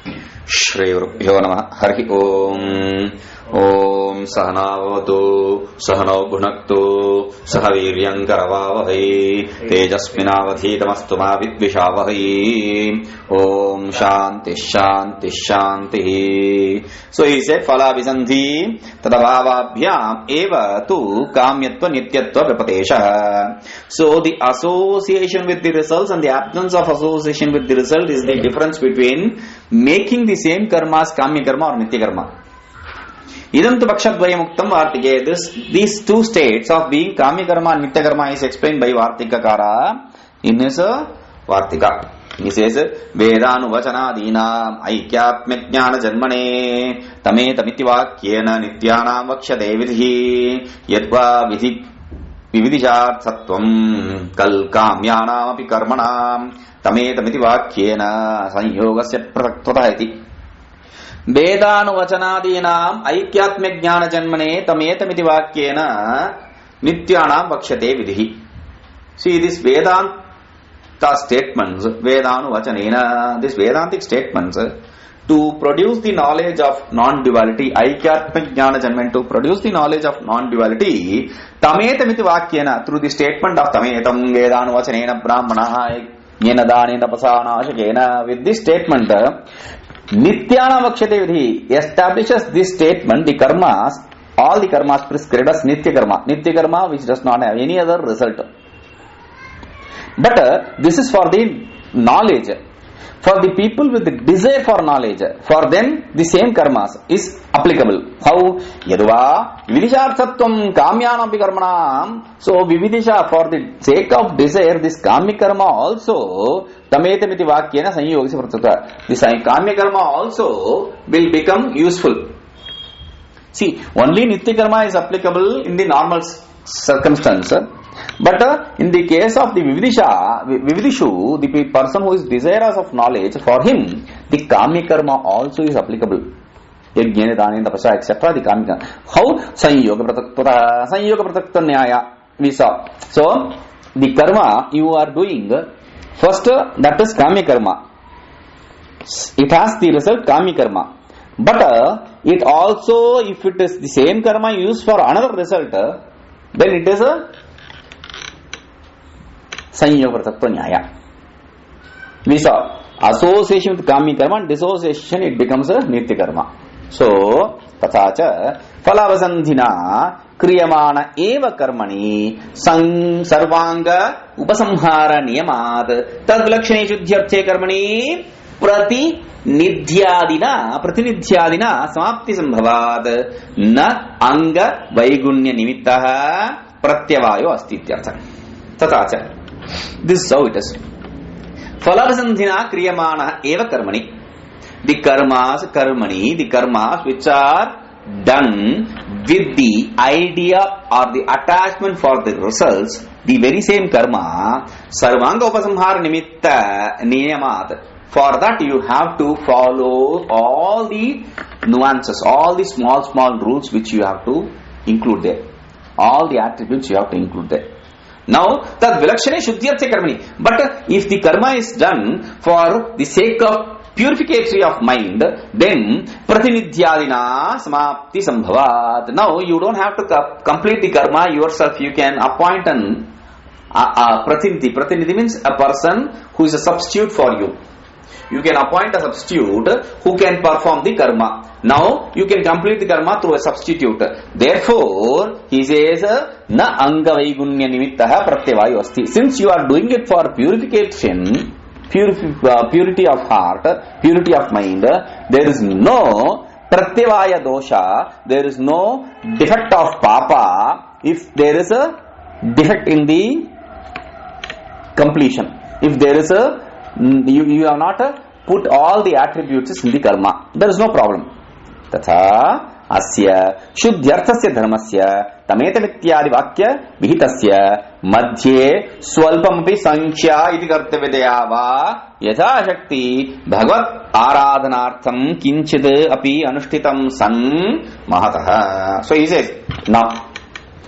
श्रीगुरुभ्यो नमः। हरि ओम्। ओम सहनावतु सहनौ भुनक्तु सह वीर्यङ्करवावहै तेजस्विनावधीतमस्तु मा विद्विषावहै। ओम शांति शांति शांति। So he said फलाभिसन्धि तदभावाभ्याम एव तु काम्यत्व नित्यत्व व्यपदेशः. So the association with the results and the absence of association with the result is the difference between making the same karmas kamya karma or nitya karma. Idam tu pakshadvayamuktam vartike. These two states of being kamya karma and nitya karma is explained by Vartikakara in his Vartika. He says Vedanuvachanadina aikyatmya jnana janmane tame tamitivakyena nityanam vakshate vidhi yadva vidhi vividisharthatvam kal kamyanam api karmanam tame tamitivakyena sanyogasya prataktvata iti. वेदानुवचनादीनाम ऐक्यात्म्य ज्ञान जन्मने तमेतमिति वाक्येन नित्यानाम वक्ष्यते विधिः. See this Vedanta statements, Vedanuvacanena, this Vedantic statements to produce the knowledge of non-duality, ऐक्यात्म्य ज्ञान जन्मने, to produce the knowledge of non-duality, तमेतमिति वाक्येन, through the statement of तमेतम वेदानुवचनेन ब्राह्मणः येन दानेन तपसा, with this statement Nityana Vakshate Vidhi establishes this statement, the karmas, all the karmas prescribed as Nitya karma which does not have any other result. But this is for the knowledge, for the people with the desire for knowledge, for them the same karmas is applicable. How? Yadva Vividisharthatvam Kamyanampi Karmanam. So Vividisha, for the sake of desire, this Kamya karma also Tametamiti Vakyena Sanyogasya Pratakta. This Kamya karma also will become useful. See, only Nitya karma is applicable in the normal circumstance. But in the case of the Vividishu, the person who is desirous of knowledge, for him the Kamya karma also is applicable. Yajnana Dana Tapasa etc. The Kamya karma. How? Sanyoga Pratakta Nyaya. We saw. So the karma you are doing, first that is Kamya karma. It has the result Kamya karma. But it also, if it is the same karma used for another result, then it is a Sanyoga Pratakta Nyaya. We saw association with Kamya karma and dissociation, it becomes a Nitya karma. So, Tathacha Falavasandhina Kriyamana Eva Karmani Sarvanga Upasamhara Niyamad Tad Vilakshane Shuddhyarthe Karmani Pratinidhyadina Samapti Sambhavad Na Anga Vaigunya Nimittaha Pratyavayo Astityartha. Tathacha. This is how it is. Falavasandhina Kriyamana Eva Karmani. The karmas which are done with the idea or the attachment for the results, the very same karma, Sarvanga Upasamhara Nimitta Niyamat. For that you have to follow all the nuances, all the small rules which you have to include there. All the attributes you have to include there. Now, that vilakshane shuddhyarthe karmani. But if the karma is done for the sake of purification of mind, then pratinidhyadina samapti sambhavat. Now you don't have to complete the karma yourself. You can appoint an pratinidhi. Pratinidhi means a person who is a substitute for you. You can appoint a substitute who can perform the karma. Now you can complete the karma through a substitute. Therefore, he says, na anga vaigunya nimittaha pratyavayo asti. Since you are doing it for purification, purity of heart, purity of mind, there is no pratyavaya dosha, there is no defect of papa if there is a defect in the completion. If there is a, you have not put all the attributes in the karma, there is no problem. Tatha asya shuddhyarthasya dharmasya tametamityadi vakya vihitasya madhye swalpamapi sankhya iti kartavyadaya va yatha shakti bhagavat aradhanartham kinchid api anushtitam san mahataha. So he says, now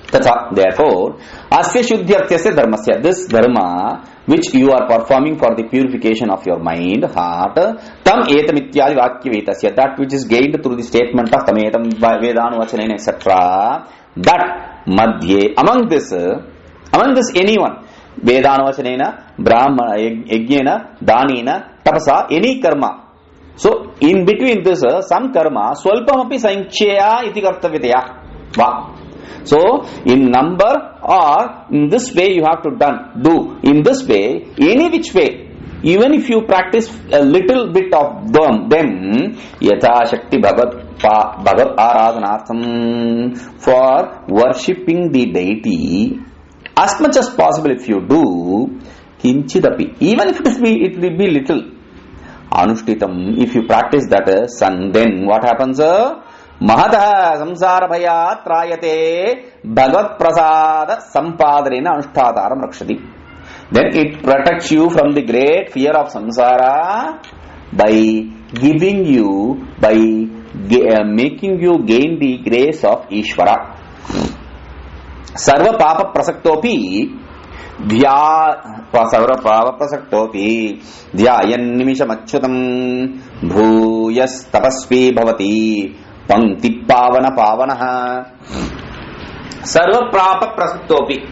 Tatha, therefore, asya shuddhyartyasya dharmasya, this dharma which you are performing for the purification of your mind, heart, tam etam ityadi vakya vetasya, that which is gained through the statement of tam etam vedanu etc., that madhye, among this anyone, vedanu vachanena, brahmana, yajnena, danena, tapasa, any karma. So, in between this, some karma, swalpamapi sanchaya iti kartavyataya. Va. So, in number or in this way you have to do. In this way, any which way, even if you practice a little bit of them, yatha shakti bhagat aradhanartham, for worshipping the deity, as much as possible if you do, kinchidapi, even if it will be little, anushtitam, if you practice that, then what happens? Mahata samsara bhayat trayate bhagavad prasada sampadrena anushthataram rakshati. Then it protects you from the great fear of samsara by giving you, by making you gain the grace of Ishvara. Sarva papa prasaktopi sarva papa prasaktopi dhyayan nimisham bhuyas tapasvi bhavati Pankti pavana pavanaha. Sarva prapa prasaktopi.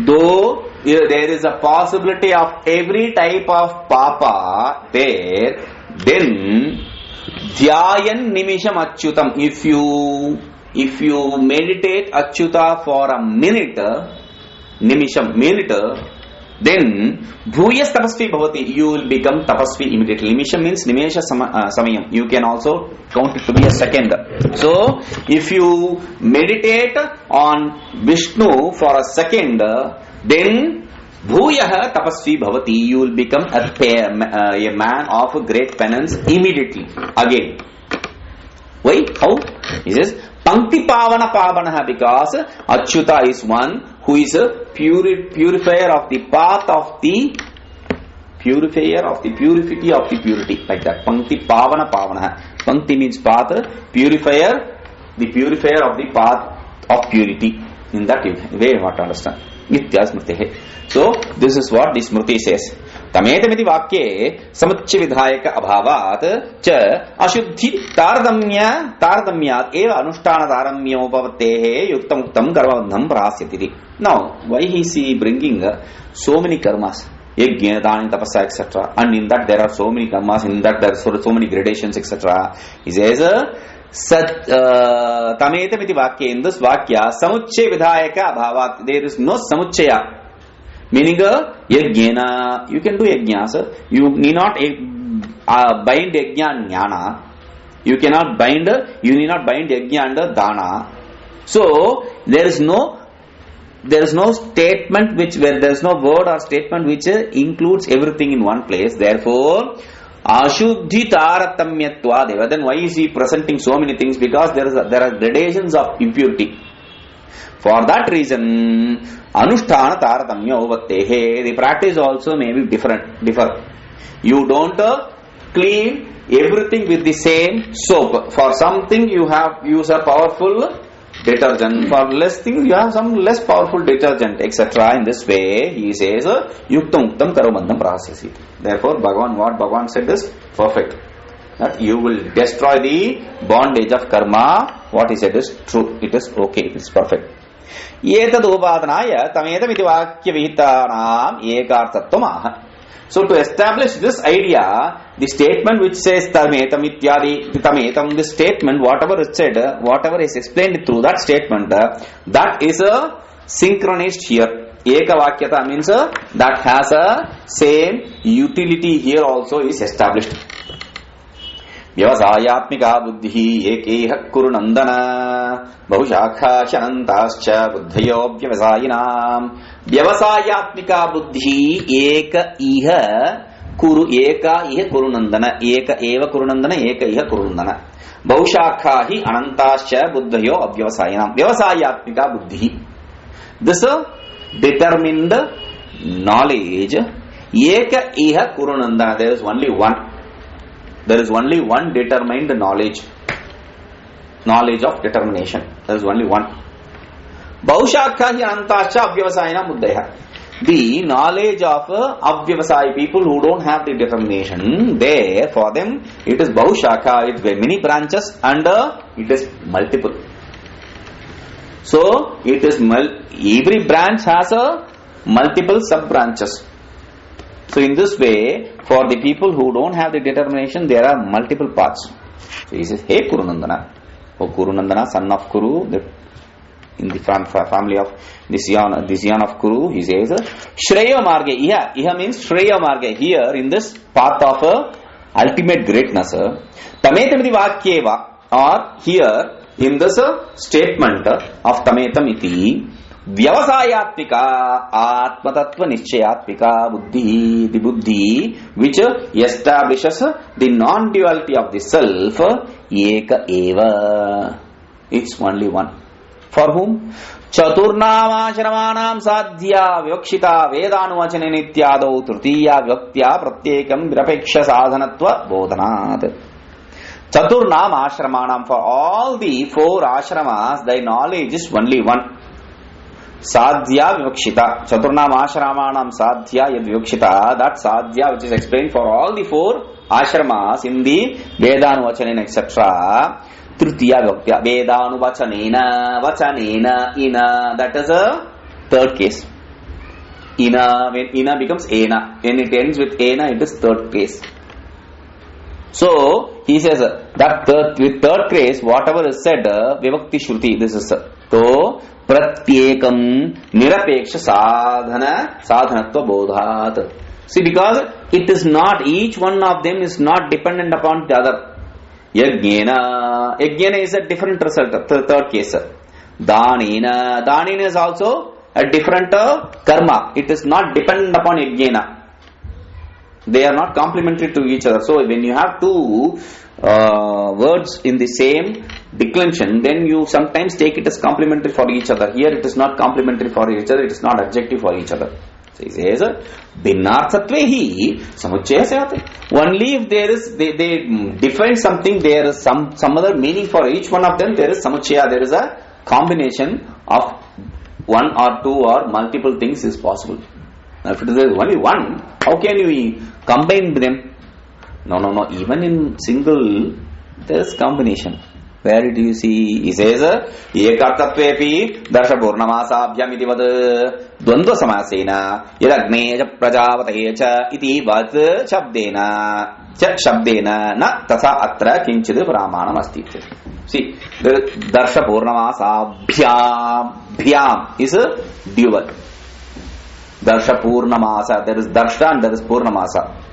Though there is a possibility of every type of papa there, then dhyayan nimisham achyutam. If you meditate achyuta for a minute, nimisham minute, then bhuyas tapasvi bhavati, you will become tapasvi immediately. Nimisham means nimesha samayam. You can also count it to be a second. So, if you meditate on Vishnu for a second, then bhuyah tapasvi bhavati, you will become a man of great penance immediately. Again. Why? How? He says, Pankti pavana pavanaha, because Achyuta is one who is a purifier of the path of the purity of the purity, like that. Pankti pavana pavanaha. Pankti means path, purifier, the purifier of the path of purity. In that way you have to understand. Nitya smriti. So this is what the smriti says. Tametamiti vakye samuchya vidhayaka abhavat cha ashuddhi taradamyat eva anushtana taramyo bhavatehe yuktam uktam karmabandham prahasyati. Now, why is he bringing so many karmas? Yajna, dana, tapasya, etc. And in that there are so many karmas, in that there are so many gradations, etc. He says, tametamiti vakye, in this vakya, samuchya vidhayaka abhavat, there is no samuchaya. Meaning, yajna, you can do yajnas, you need not bind yajna and jnana. You need not bind yajna and dana. So, there is no statement where there is no word or statement which includes everything in one place. Therefore, ashuddhi taratamyatva deva. Then why is he presenting so many things? Because there are gradations of impurity. For that reason, anushtana taratamya uvattehe. The practice also may be differ. You don't clean everything with the same soap. For something you have use a powerful detergent. For less things you have some less powerful detergent, etc. In this way, he says, yuktam uktam karomandham prahasyasi. Therefore, what Bhagavan said is perfect. That you will destroy the bondage of karma. What he said is true. It is okay. It is perfect. Etad upadhanaya tamedam iti vakya vihitanam ekartatvam. So to establish this idea, the statement which says tametam ityadi tametam, this statement, whatever is said, whatever is explained through that statement, that is a synchronized here. Eka vakyata means that has a same utility here also is established. Vyavasayatmika buddhi ekeh kuru nandana bahusakha shanantascha buddhayo vyavasayinam. Vyavasayatmika buddhi eka iha kuru nandana eka eva kuru nandana eka iha kuru nandana bahusakha hi anantascha buddhayo avyavasayinam. Vyavasayatmika buddhi, this determined knowledge, eka iha kuru nandana, there is only one. There is only one determined knowledge of determination. There is only one. Baushakha hi anantascha avyavasayina buddhaya. The knowledge of avyavasaya people who don't have the determination, there for them it is Baushakha, it is many branches and it is multiple. So it is every branch has a multiple sub branches. So in this way, for the people who don't have the determination, there are multiple paths. So he says, hey Kurunandana, O Kurunandana, son of Kuru, in the family of this yon of Kuru, he says, Shreya Marge, Iha means Shreya Marge, here in this path of ultimate greatness, Tametamiti Vakyeva, or here in this statement of Tametam iti, Vyavasayatmika Atmatattva Nischayatmika Buddhi, the Buddhi which establishes the non-duality of the self, Eka Eva, it's only one. For whom? Chaturnam ashramanam sadhya vyakshita vedanu nityado trutiya vyaktya pratyekam virapeksha sadhanatva bodhanat. Chaturnam ashramanam, for all the four ashramas, thy knowledge is only one. Sadhya Vivakshita. Chaturnam Ashramanam Sadhya Yad Vivakshita. That Sadhya which is explained for all the four ashramas in the Vedanu Vachanena etc. Tritiya Vivakya. Vedanu Vachanena Ina. That is a third case. Ina, when Ina becomes Ena. When it ends with Ena, it is third case. So, he says that with third case, whatever is said, Vivakti Shruti, this is so, Pratyekam Nirapeksha Sadhanatva Bodhat. See, because it is not, each one of them is not dependent upon the other. Yajnana is a different result, third case. Danina is also a different karma. It is not dependent upon Yajnana. They are not complementary to each other. So when you have two words in the same declension, then you sometimes take it as complementary for each other. Here it is not complementary for each other, it is not adjective for each other. So he says, Bhinnarthatvehi samuchaya sayate. Only if there is, they define something, there is some other meaning for each one of them, there is samuchaya, there is a combination of one or two or multiple things is possible. Now if it is only one, how can you combine them? No. Even in single, there is combination. Where do you see? He says, Ekartatvepi darsha purnamasa avad dvandva samasena yadagneja prajavatayecha iti vat shabdena na tasa atra kinchid pramanam asti. See, the darsha purnamasa bhyam is a dual. Darsha Purnamasa, there is Darsha and there is Purnamasa.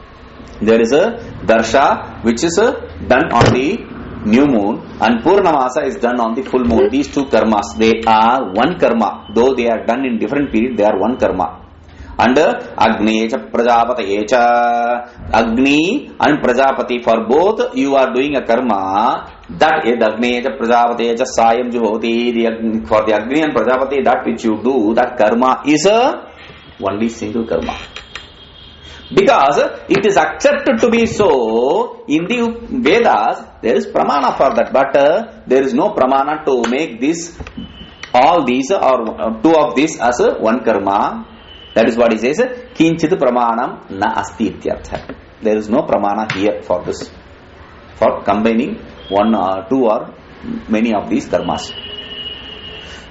There is a Darsha which is done on the new moon and Purnamasa is done on the full moon. These two karmas, they are one karma. Though they are done in different periods, they are one karma. And Agnecha Prajapatayecha, Agni and Prajapati, for both you are doing a karma. That is Agnecha Prajapatayecha Sayam Juhoti. For the Agni and Prajapati, that which you do, that karma is a only single karma. Because it is accepted to be so in the Vedas, there is pramana for that, but there is no pramana to make this, all these or two of these as one karma. That is what he says, Kinchit pramanam na asti ityartha. There is no pramana here for this, for combining one or two or many of these karmas.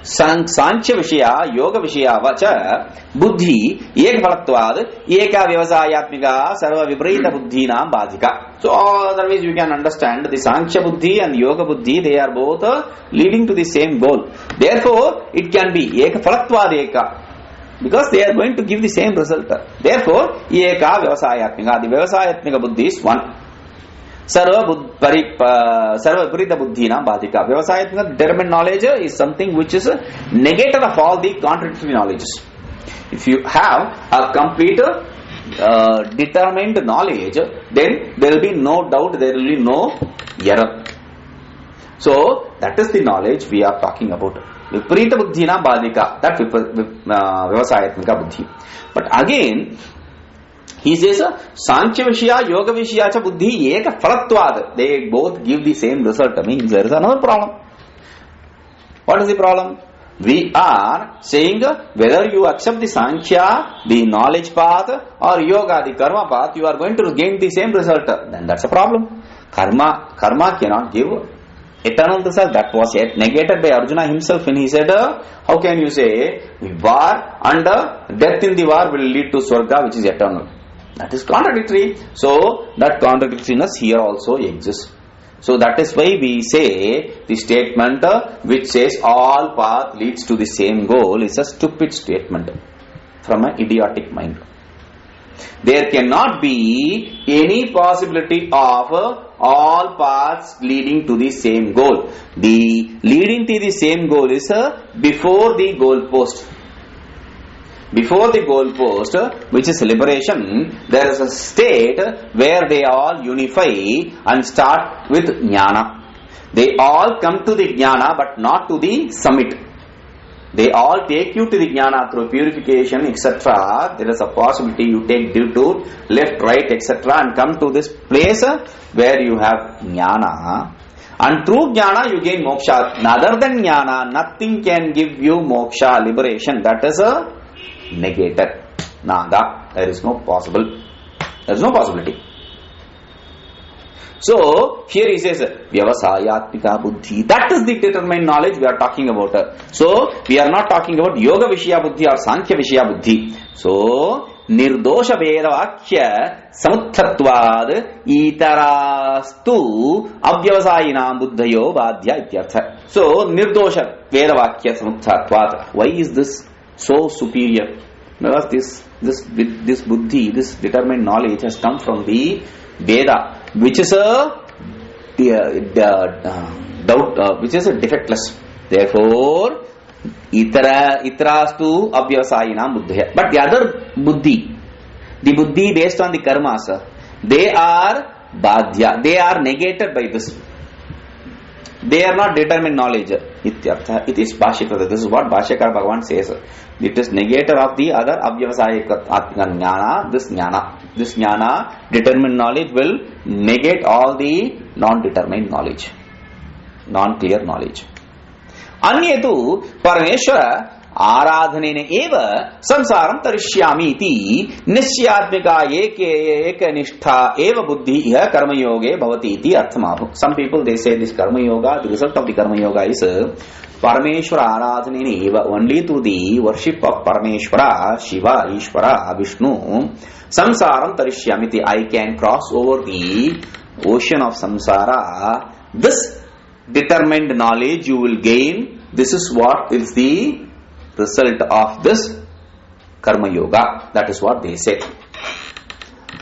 Sankhya Vishya, Yoga Vishya Vacha, Buddhi, Ek Phalatvad, Eka Vyavasayatmika, Sarva Vibrita Buddhi Nam Badhika. So, otherwise you can understand the Sankhya Buddhi and Yoga Buddhi, they are both leading to the same goal. Therefore, it can be Eka Phalatvad Eka, because they are going to give the same result. Therefore, Eka Vyavasayatmika, the Vyavasayatmika Buddhi is one. Sarva Viparita Buddhi Nam Badhika. Vyavasayatmika determined knowledge is something which is negated of all the contradictory knowledges. If you have a complete determined knowledge, then there will be no doubt, there will be no error. So, that is the knowledge we are talking about. Viparita Buddhi Nam Badhika, that Vyavasayatmika Buddhi. But again, he says, Sankhya Vishya, Yoga Vishya cha Buddhi Eka Phalatvad. They both give the same result. Means there is another problem. What is the problem? We are saying whether you accept the Sankhya, the knowledge path, or yoga, the karma path, you are going to gain the same result. Then that's a problem. Karma cannot give eternal result. That was yet negated by Arjuna himself when he said, how can you say war and death in the war will lead to Swarga, which is eternal? That is contradictory. So that contradictoriness here also exists. So that is why we say the statement which says all path leads to the same goal is a stupid statement from an idiotic mind. There cannot be any possibility of all paths leading to the same goal. The leading to the same goal is before the goal post. Before the goal post, which is liberation, there is a state where they all unify and start with jnana. They all come to the jnana but not to the summit. They all take you to the jnana through purification, etc. There is a possibility you take detour, left, right, etc. and come to this place where you have jnana. And through jnana you gain moksha. Other than jnana, nothing can give you moksha, liberation. That is a negated. Nada. There is no possible. There is no possibility. So, here he says, Vyavasayatmika buddhi. That is the determined knowledge we are talking about. So, we are not talking about Yoga Vishya buddhi or Sankhya Vishya buddhi. So, Nirdosha Vedavakya Samuttatvad Itarastu Avyavasayinam buddhayo Badhya ityartha. So, Nirdosha Vedavakya Samuttatvad. Why is this so superior? Because this buddhi, this determined knowledge has come from the Veda, which is a which is a defectless. Therefore, itarastu avyavasayinam buddhaya. But the other buddhi, the buddhi based on the karmas, they are badhya. They are negated by this. They are not determined knowledge. Ityartha. It is Bhashyakara. This is what Bhashyakara Bhagavan says. It is negator of the other avyavasayika jnana. This jnana, determined knowledge, will negate all the non-determined knowledge, non-clear knowledge. Anyetu Parameshwara Aradhanene eva samsaram tarishyami iti nisyatmika ekanistha eva buddhi iha karma yoge bhavati iti arthamahu. Some people, they say this karma yoga, the result of the karma yoga is Parameshwara Aradhanene eva, only through the worship of Parameshwara, Shiva, Ishvara, Vishnu, samsaram tarishyami iti, I can cross over the ocean of samsara. This determined knowledge you will gain. This is what is the result of this karma yoga. That is what they say.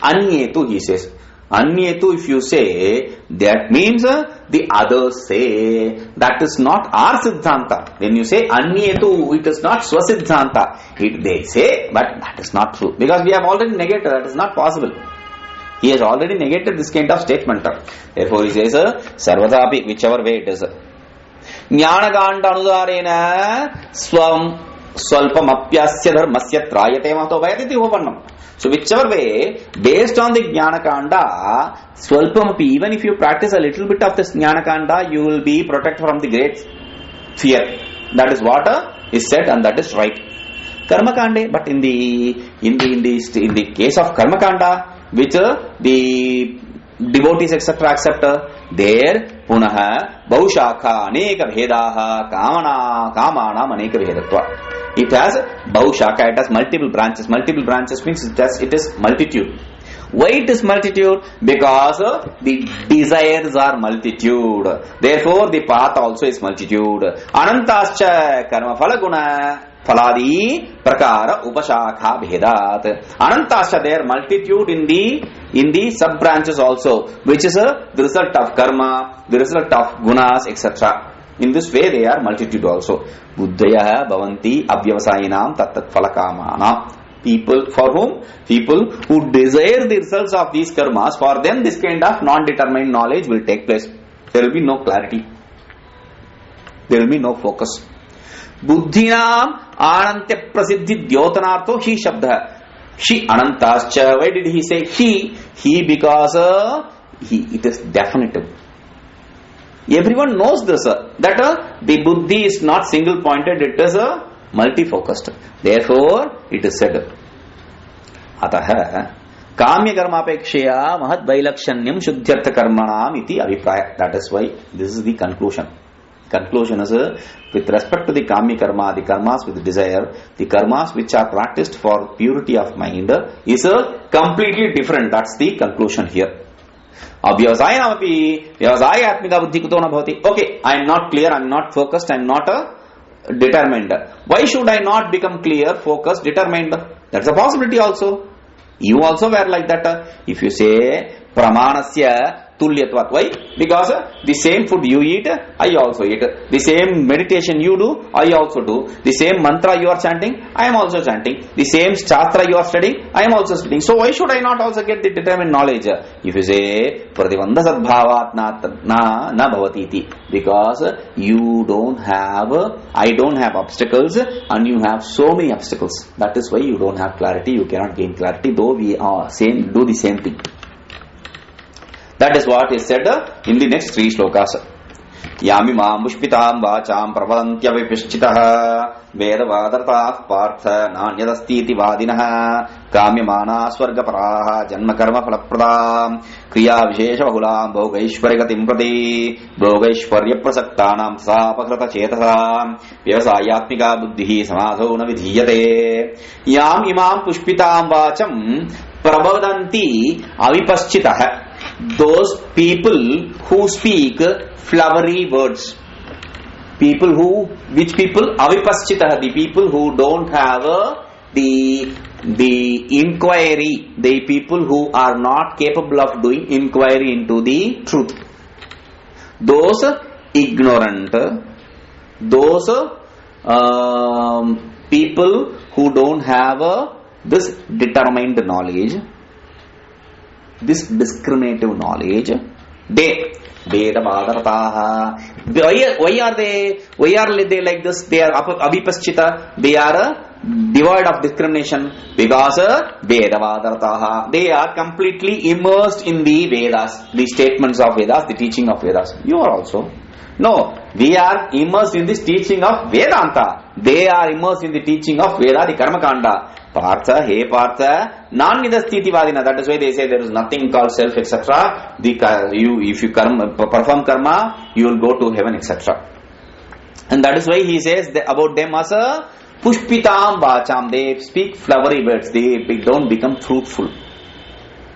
Anyetu, he says. Anyetu, if you say, that means the others say. That is not our siddhanta. When you say anyetu, it is not swasiddhanta. They say, but that is not true. Because we have already negated. That is not possible. He has already negated this kind of statement. Therefore, he says, sarvadapi, whichever way it is. Jnanaganda anudarena swam swalpamapyasya dharmasya trayate mato vayatiti upannam. So whichever way, based on the Jnanakanda, swalpamapi, even if you practice a little bit of this Jnanakanda, you will be protected from the great fear. That is what is said, and that is right. Karmakande, but in the case of Karmakanda, which the devotees etc. accept, there punaha baushakha aneka bhedaha kamanam aneka bhedatva. It has baushakha, it has multiple branches. Multiple branches means it is multitude. Why it is multitude? Because the desires are multitude. Therefore the path also is multitude. Anantascha karma phalaguna Phaladi prakara upashakha bhedat. Anantasha, there multitude in the sub branches also, which is the result of karma, the result of gunas, etc. In this way they are multitude also. Buddhaya bhavanti avyavasayinam tattat phalakamana. People who desire the results of these karmas, for them this kind of non-determined knowledge will take place. There will be no clarity. There will be no focus. Buddhinam anantya prasiddhi dyotanartho he shabda. He anantascha. Why did he say he? He because it is definitive. Everyone knows this, that the buddhi is not single pointed, it is multi-focused. Therefore, it is said, Ataha Kamya Karmapeksheya Mahad Vailakshanyam Shuddhyartha Karmanam iti Abhipraya. That is why this is the conclusion. Conclusion is with respect to the Kamya Karma, the karmas with desire, the karmas which are practiced for purity of mind is completely different. That's the conclusion here. Vyavasaya atmika buddhi kuto na bhavati. Okay, I am not clear, I am not focused, I am not determined. Why should I not become clear, focused, determined? That's a possibility also. You also were like that. If you say pramanasya tulyatvat. Why? Because the same food you eat, I also eat. The same meditation you do, I also do. The same mantra you are chanting, I am also chanting. The same shastra you are studying, I am also studying. So why should I not also get the determined knowledge? If you say pratibandha sadbhavat na bhavati iti, because you don't have, I don't have obstacles and you have so many obstacles. That is why you don't have clarity, you cannot gain clarity, though we are do the same thing. That is what is said in the next three slokas. Yamimam mushpitam vacham pravalantya vipischitaha vedavadartah partha nanyadastiti vadinaha kamyamana swargaparaha janma karma phalapradam kriya vishesha bahulam bhogaishwaragatim prati bhogaishwarya prasaktanam sapakrata chetasam vyavasayatmika buddhihi samadho na vidhiyate. Yam imam pushpitam vacham pravadanti avipaschitaha. Those people who speak flowery words, which people avipaschitaha, the people who don't have the inquiry, the people who are not capable of doing inquiry into the truth, those ignorant, those people who don't have this determined knowledge, this discriminative knowledge, they Vedavadartaha. Why are they like this? They are abhipaschita. They are devoid of discrimination because Vedavadartaha. They are completely immersed in the Vedas, the statements of Vedas, the teaching of Vedas. You are also. No, we are immersed in this teaching of Vedanta. They are immersed in the teaching of Veda, the Karma Kanda. Partha, hey Partha, non-nidastiti vadina. That is why they say there is nothing called self, etc. If you perform karma, you will go to heaven, etc. And that is why he says about them as a pushpitam vacham. They speak flowery words. They don't become fruitful.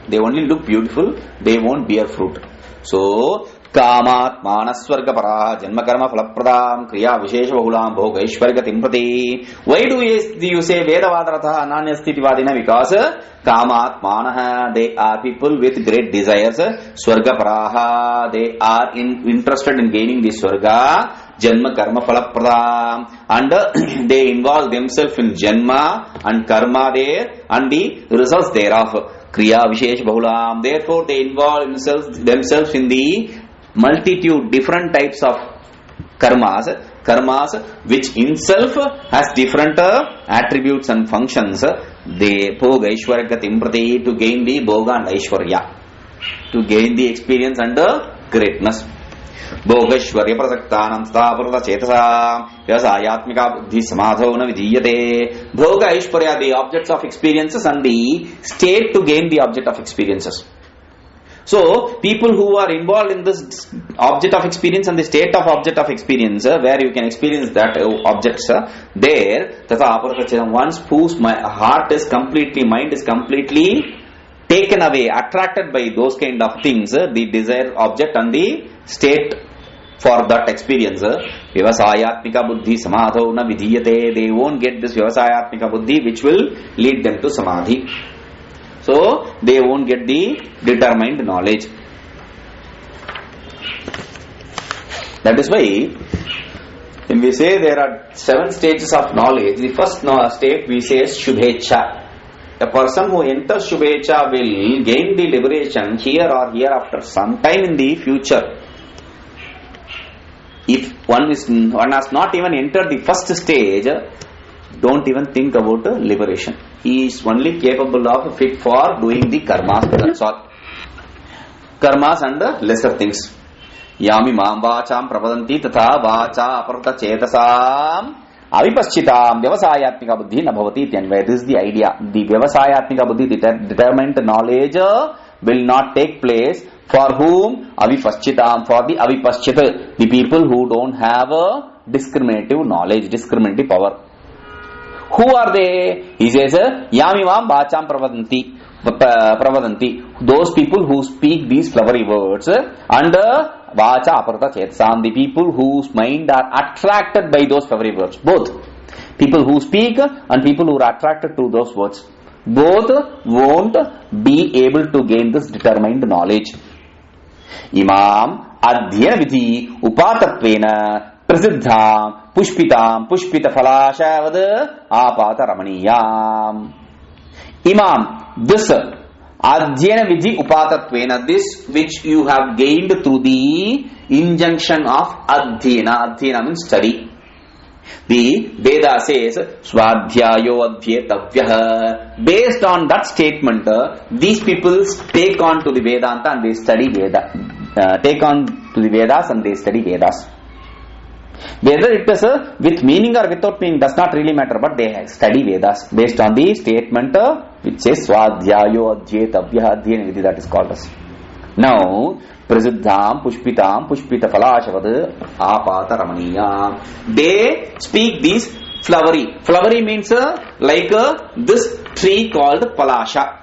They only look beautiful. They won't bear fruit. So, Kamat manaswarga para janma karma phalapradam kriya vishesha bahulam bhoga ishwargatim prati. Why do you say Vedavadartha ananyastiti vadina? Because Kamat manaha, they are people with great desires. Swarga paraha, they are interested in gaining the swarga. Janma karma phalapradam, and they involve themselves in janma and karma there and the results thereof. Kriya vishesha bahulam, therefore they involve themselves in the multitude, different types of karmas which in self has different attributes and functions. They bhoga ishwaragatim prati, to gain the bhoga and aishwarya, to gain the experience and greatness. Bhogashwarya prasaktanam sthaparata chetasa vyasayatmika buddhi samadho na vidhiyate. Bhoga aishwarya, the objects of experiences, and the state to gain the object of experiences. So, people who are involved in this object of experience and the state of object of experience, where you can experience that objects, there, once whose mind is completely taken away, attracted by those kind of things, the desired object and the state for that experience, Vyavasayatmika buddhi samadho na vidhiyate. They won't get this Vyavasayatmika buddhi which will lead them to samadhi. So, they won't get the determined knowledge. That is why, when we say there are 7 stages of knowledge, the first state we say is Shubhecha. A person who enters Shubhecha will gain the liberation here or hereafter, sometime in the future. If one has not even entered the first stage, don't even think about liberation. He is only capable of fit for doing the karmas, that's all. Karmas and lesser things. यामि मां वाचां प्रवदन्ति तथा वाचा अपरत चेतसाम् अविपश्चितां व्यवसायात्मिका बुद्धि न भवति इत्यन्वय. This is the idea. The व्यवसायात्मिका बुद्धि, determined knowledge will not take place for whom? Avipaschitam, for the avipaschit, the people who don't have a discriminative knowledge, discriminative power. Who are they? He says, Yamimam Bacham Pravadanti. Those people who speak these flowery words and Vacha Aparta Chetsam, the people whose mind are attracted by those flowery words. Both. People who speak and people who are attracted to those words. Both won't be able to gain this determined knowledge. Imam Adhyana Vidhi Upatatvena Prasiddham Pushpitam Pushpita Falashavad Apata Ramaniyam. Imam, this Adhyana Vidhi Upatatvena, this which you have gained through the injunction of Adhyana. Adhyana means study. The Veda says Swadhyayo Adhyetavyaha. Based on that statement, these people take on to the Vedanta and they study Veda. Take on to the Vedas and they study Vedas. Whether it is with meaning or without meaning does not really matter, but they study Vedas based on the statement which says Swadhyayo Adhyetavyaha. Adhyana Vidhi, that is called as. Now, Prasiddham Pushpitam Pushpita Falashavad Apata Ramaniyam. They speak these flowery. Flowery means like this tree called Palasha.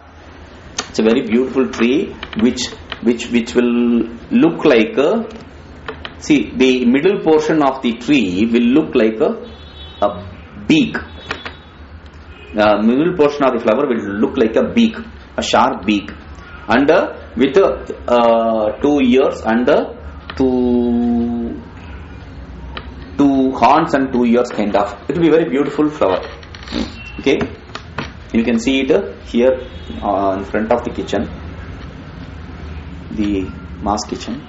It's a very beautiful tree which will look like see, the middle portion of the tree will look like a beak. Middle portion of the flower will look like a beak, a sharp beak, and with 2 ears and two horns and 2 ears kind of. It will be very beautiful flower. Okay, you can see it here in front of the kitchen, the mass kitchen.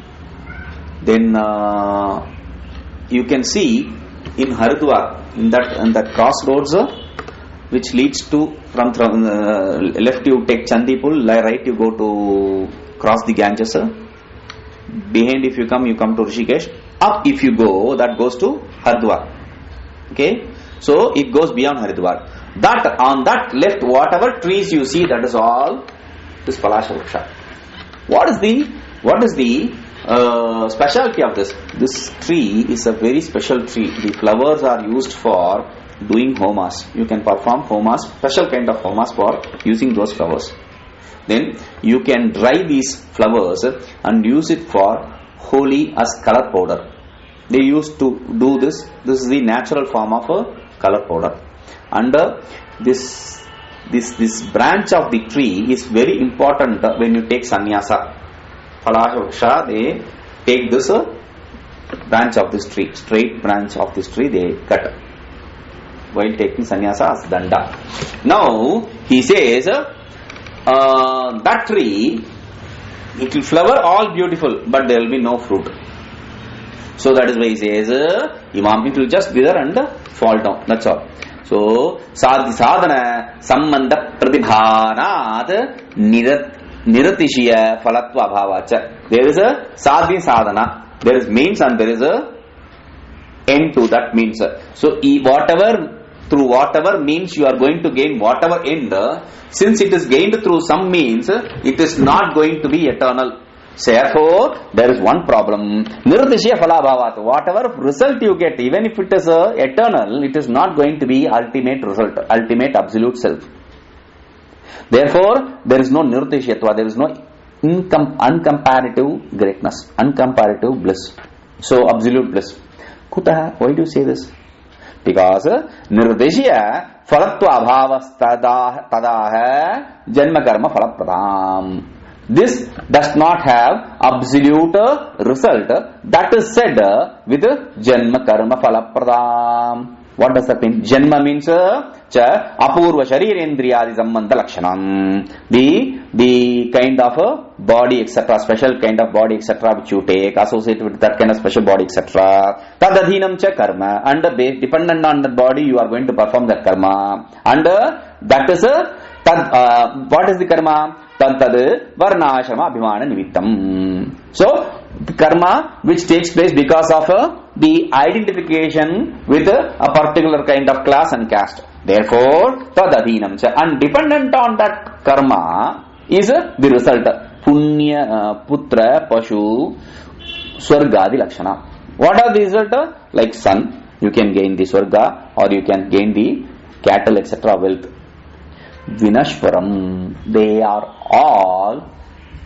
Then you can see in Haridwar, in that crossroads which leads to from left you take Chandipul, right you go to cross the Ganges. Behind if you come to Rishikesh. Up if you go, that goes to Haridwar. Okay, so it goes beyond Haridwar. That on that left, whatever trees you see, that is all this Palasha Vriksha. What is the specialty of this? This tree is a very special tree. The flowers are used for doing homas. You can perform homas, special kind of homas for using those flowers. Then you can dry these flowers and use it for holy as color powder. They used to do this. This is the natural form of a color powder. And this branch of the tree is very important when you take sannyasa. Palasha, they take this branch of this tree, straight branch of this tree they cut while taking sannyasa as danda. Now he says that tree, it will flower all beautiful, but there will be no fruit. So that is why he says Imam, it will just wither and fall down. That's all. So sadhana sambandha pratibhanat Niratishya Falatva Bhavacha. There is a sadhi sadhana, there is means and there is a end to that means. So through whatever means you are going to gain whatever end, since it is gained through some means, it is not going to be eternal. Therefore, there is one problem. Niratishya Phala Bhavat. Whatever result you get, even if it is eternal, it is not going to be ultimate result, ultimate absolute self. Therefore, there is no nirtishyatva, there is no uncomparative greatness, uncomparative bliss. So, absolute bliss. Kutaha, why do you say this? Because nirtishya phalatva abhavas tadaha janma karma phalapradam. This does not have absolute result. That is said with janma karma phalapradam. What does that mean? Janma means cha apurva sharirendriyadi sambandha lakshanam. The kind of a body, etc., special kind of body, etc., which you take, associated with that kind of special body, etc. Tadadhinam cha karma. And dependent on that body, you are going to perform that karma. And that is what is the karma? Tantad varnashrama abhimana nimittam. So, karma which takes place because of the identification with a particular kind of class and caste. Therefore, tadadhinam cha. And dependent on that karma is the result. Punya, putra, pashu, swargadi lakshana. What are the result? Like son, you can gain the swarga or you can gain the cattle, etc. wealth. Vinashwaram, they are all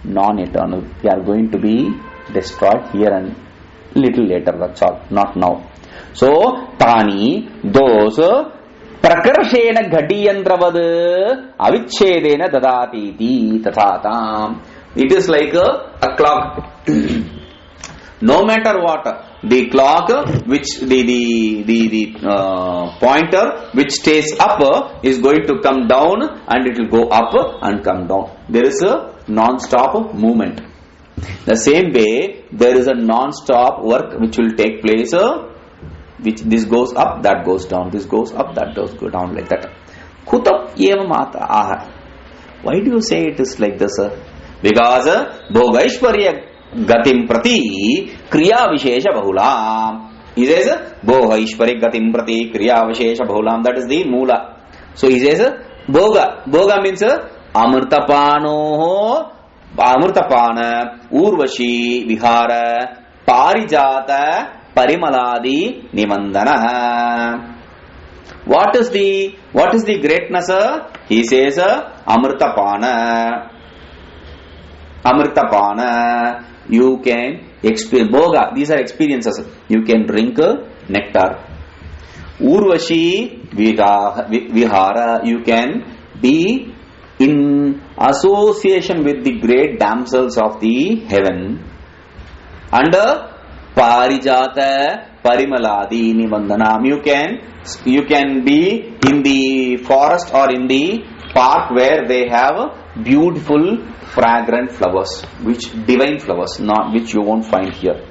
non-eternal. They are going to be destroyed here and little later, that's all, not now. So, tani, those, prakarshena ghatiyantravad avichedena dadatiti tathatam. It is like a clock. No matter what, the clock which the pointer which stays up is going to come down and it will go up and come down. There is a non-stop movement. The same way, there is a non-stop work which will take place, which this goes up, that goes down, this goes up, that goes down, like that. Kutam eva mata aha. Why do you say it is like this? Because bhogaishwarya gatim prati kriya vishesha bahulam. He says bhogaishwarya gatim prati kriya vishesha bahulam. That is the moola. So he says bhoga. Bhoga means amrtapano. Amrtapana, Urvashi, Vihara, Parijata, Parimaladi, Nimandana. What is the greatness? He says Amrtapana. Amrtapana. You can experience Bhoga. These are experiences. You can drink nectar. Urvashi, Vihara. You can be in association with the great damsels of the heaven. And Parijata Parimaladi Nivandanam. You can be in the forest or in the park where they have beautiful fragrant flowers, divine flowers, not which you won't find here.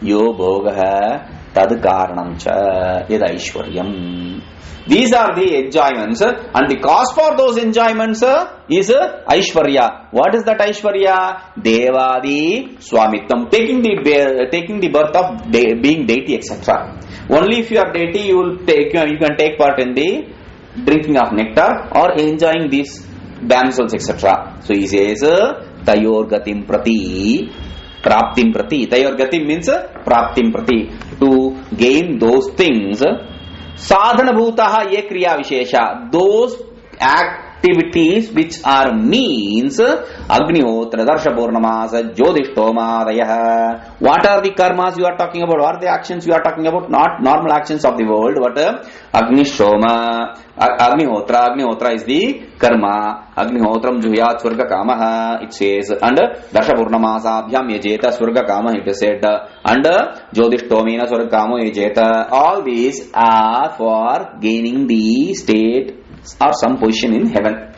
Yo bhogaha tad karanam cha yad aishwaryam. These are the enjoyments, and the cause for those enjoyments is Aishwarya. What is that Aishwarya? Devadi Swamittam, taking the birth of being deity, etc. Only if you are deity, you can take part in the drinking of nectar or enjoying these damsels, etc. So he says, Tayor gatim prati, praptim prati. Tayor gatim means praptim prati, to gain those things. Sadhana bhutaha ye kriya vishesha. Those activities which are means Agnihotra, Darsha Purnamasa, Jyotishtomadayah. What are the karmas you are talking about? What are the actions you are talking about? Not normal actions of the world, but Agnishoma, Agnihotra is the karma. Agnihotram juhyat swarga kamaha, it says. And Darsha Purnamasa abhyam yajeta swarga kama, it is said. And Jyotishtomena swarga kamo yajeta. All these are for gaining the state or some position in heaven.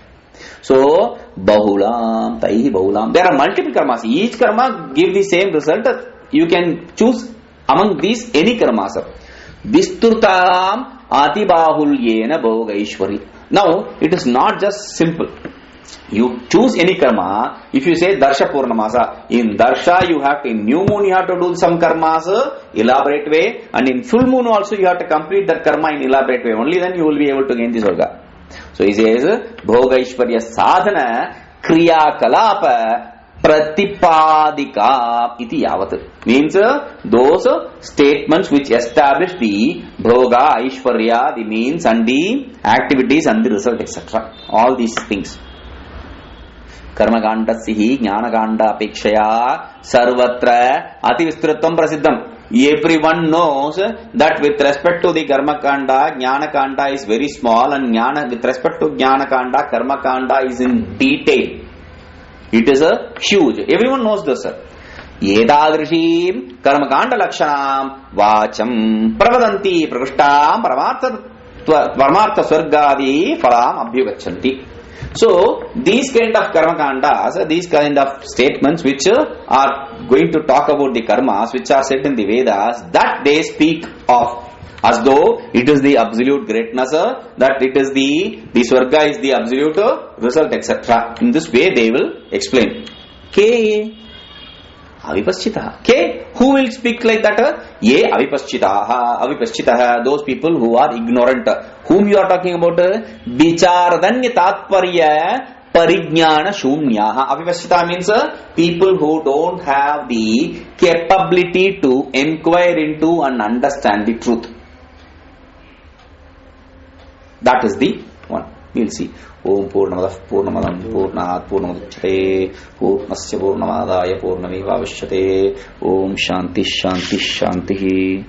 So, Bahulam, Taihi Bahulam. There are multiple karmas. Each karma give the same result. You can choose among these any karmas. Vistrutam Atibahulyena Bhogaishwari. Now, it is not just simple. You choose any karma. If you say Darsha Purnamasa, in Darsha you have to, in new moon you have to do some karmas elaborate way, and in full moon also you have to complete that karma in elaborate way. Only then you will be able to gain this Swarga. So he says, Bhogaishwarya sadhana kriya kalapa pratipadika iti yavat. Means those statements which establish the Bhoga, Aishwarya, the means and the activities and the result, etc. All these things. Karmakandasya Jnanakanda Apekshaya Sarvatra Ativistritvam Prasiddham. Everyone knows that with respect to the Karmakanda, Jnanakanda is very small, and with respect to Jnanakanda, Karmakanda is in detail. It is a huge. Everyone knows this. Yedadrishim Karmakanda Lakshanam Vacham Pravadanti Prakushtam Paramartha Swargadi Phalam Abhyugachanti. So, these kind of karmakandas, these kind of statements which are going to talk about the karmas which are said in the Vedas, that they speak of as though it is the absolute greatness, that it is the Swarga is the absolute result, etc. In this way they will explain. Ke avipaschita. Ke, who will speak like that? Ye avipaschitaha, those people who are ignorant. Whom you are talking about? Vichardanya tatparya parijnana shunyaha. Avipaschita means people who don't have the capability to inquire into and understand the truth. That is the one. We'll see. Om Purnamadah Purnamadam Purnat Purnamudachyate Purnasya Purnamadaya Purnamevavashyate. Om Shanti Shanti Shanti.